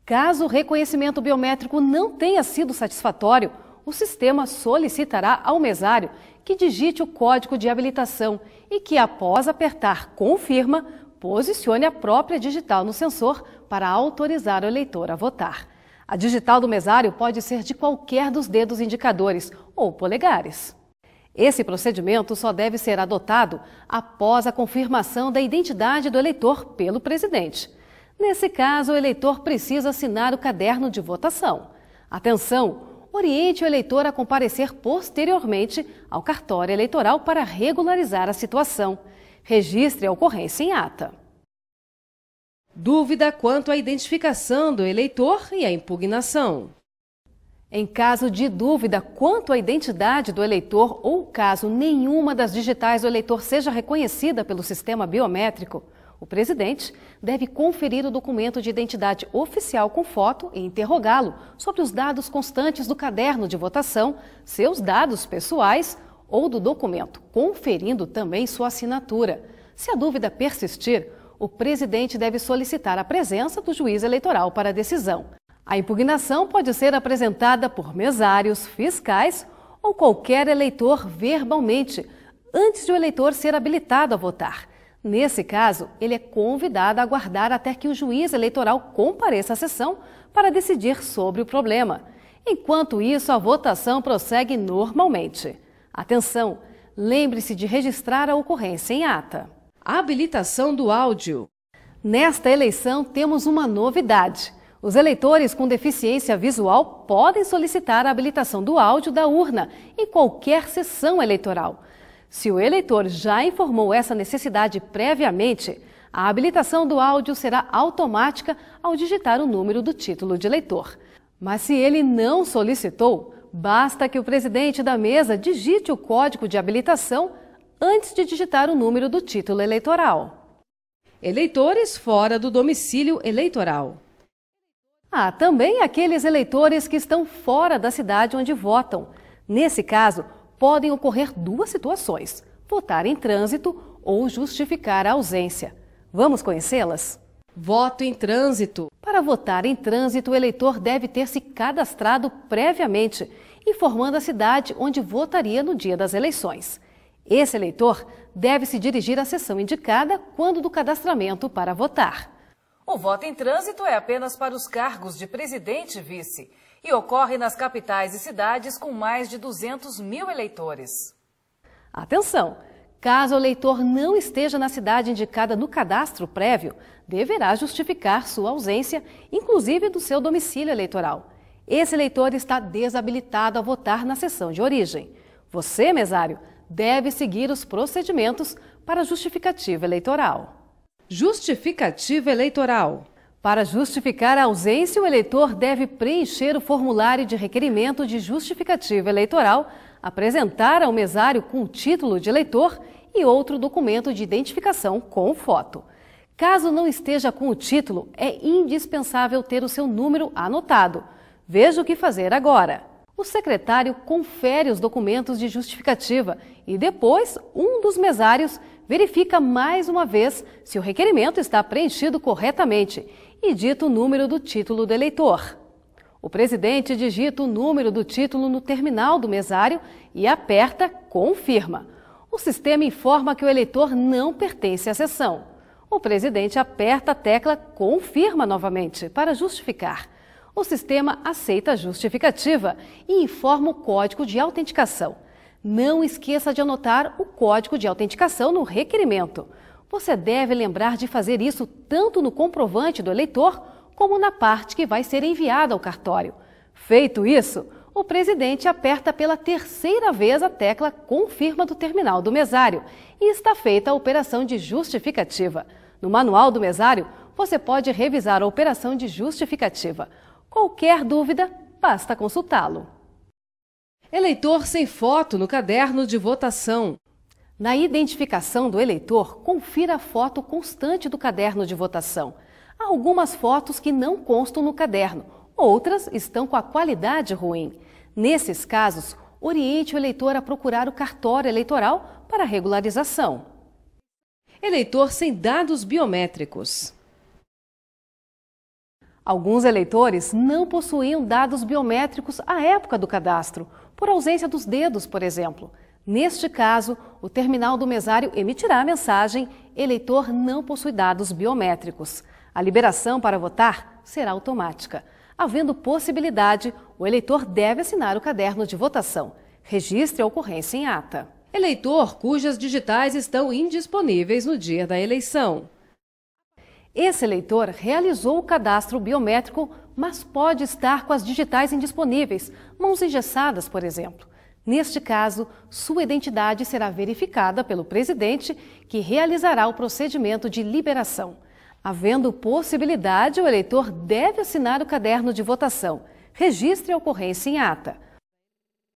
Caso o reconhecimento biométrico não tenha sido satisfatório, o sistema solicitará ao mesário que digite o código de habilitação e que, após apertar Confirma, posicione a própria digital no sensor para autorizar o eleitor a votar. A digital do mesário pode ser de qualquer dos dedos indicadores ou polegares. Esse procedimento só deve ser adotado após a confirmação da identidade do eleitor pelo presidente. Nesse caso, o eleitor precisa assinar o caderno de votação. Atenção! Oriente o eleitor a comparecer posteriormente ao cartório eleitoral para regularizar a situação. Registre a ocorrência em ata. Dúvida quanto à identificação do eleitor e à impugnação. Em caso de dúvida quanto à identidade do eleitor ou caso nenhuma das digitais do eleitor seja reconhecida pelo sistema biométrico, o presidente deve conferir o documento de identidade oficial com foto e interrogá-lo sobre os dados constantes do caderno de votação, seus dados pessoais ou do documento, conferindo também sua assinatura. Se a dúvida persistir, o presidente deve solicitar a presença do juiz eleitoral para a decisão. A impugnação pode ser apresentada por mesários, fiscais ou qualquer eleitor verbalmente, antes de o eleitor ser habilitado a votar. Nesse caso, ele é convidado a aguardar até que o juiz eleitoral compareça à sessão para decidir sobre o problema. Enquanto isso, a votação prossegue normalmente. Atenção! Lembre-se de registrar a ocorrência em ata. Habilitação do áudio. Nesta eleição, temos uma novidade. Os eleitores com deficiência visual podem solicitar a habilitação do áudio da urna em qualquer sessão eleitoral. Se o eleitor já informou essa necessidade previamente, a habilitação do áudio será automática ao digitar o número do título de eleitor. Mas se ele não solicitou, basta que o presidente da mesa digite o código de habilitação antes de digitar o número do título eleitoral. Eleitores fora do domicílio eleitoral. Há também aqueles eleitores que estão fora da cidade onde votam. Nesse caso, podem ocorrer duas situações: votar em trânsito ou justificar a ausência. Vamos conhecê-las? Voto em trânsito. Para votar em trânsito, o eleitor deve ter se cadastrado previamente, informando a cidade onde votaria no dia das eleições. Esse eleitor deve se dirigir à seção indicada quando do cadastramento para votar. O voto em trânsito é apenas para os cargos de presidente e vice e ocorre nas capitais e cidades com mais de 200 mil eleitores. Atenção! Caso o eleitor não esteja na cidade indicada no cadastro prévio, deverá justificar sua ausência, inclusive do seu domicílio eleitoral. Esse eleitor está desabilitado a votar na seção de origem. Você, mesário, deve seguir os procedimentos para justificativa eleitoral. Justificativa eleitoral. Para justificar a ausência, o eleitor deve preencher o formulário de requerimento de justificativa eleitoral, apresentar ao mesário com o título de eleitor e outro documento de identificação com foto. Caso não esteja com o título, é indispensável ter o seu número anotado. Veja o que fazer agora. O secretário confere os documentos de justificativa e depois um dos mesários verifica mais uma vez se o requerimento está preenchido corretamente e dita o número do título do eleitor. O presidente digita o número do título no terminal do mesário e aperta Confirma. O sistema informa que o eleitor não pertence à sessão. O presidente aperta a tecla Confirma novamente para justificar. O sistema aceita a justificativa e informa o código de autenticação. Não esqueça de anotar o código de autenticação no requerimento. Você deve lembrar de fazer isso tanto no comprovante do eleitor como na parte que vai ser enviada ao cartório. Feito isso, o presidente aperta pela terceira vez a tecla Confirma do terminal do mesário e está feita a operação de justificativa. No manual do mesário, você pode revisar a operação de justificativa. Qualquer dúvida, basta consultá-lo. Eleitor sem foto no caderno de votação. Na identificação do eleitor, confira a foto constante do caderno de votação. Há algumas fotos que não constam no caderno, outras estão com a qualidade ruim. Nesses casos, oriente o eleitor a procurar o cartório eleitoral para regularização. Eleitor sem dados biométricos. Alguns eleitores não possuíam dados biométricos à época do cadastro, por ausência dos dedos, por exemplo. Neste caso, o terminal do mesário emitirá a mensagem: eleitor não possui dados biométricos. A liberação para votar será automática. Havendo possibilidade, o eleitor deve assinar o caderno de votação. Registre a ocorrência em ata. Eleitor cujas digitais estão indisponíveis no dia da eleição. Esse eleitor realizou o cadastro biométrico, mas pode estar com as digitais indisponíveis, mãos engessadas, por exemplo. Neste caso, sua identidade será verificada pelo presidente, que realizará o procedimento de liberação. Havendo possibilidade, o eleitor deve assinar o caderno de votação. Registre a ocorrência em ata.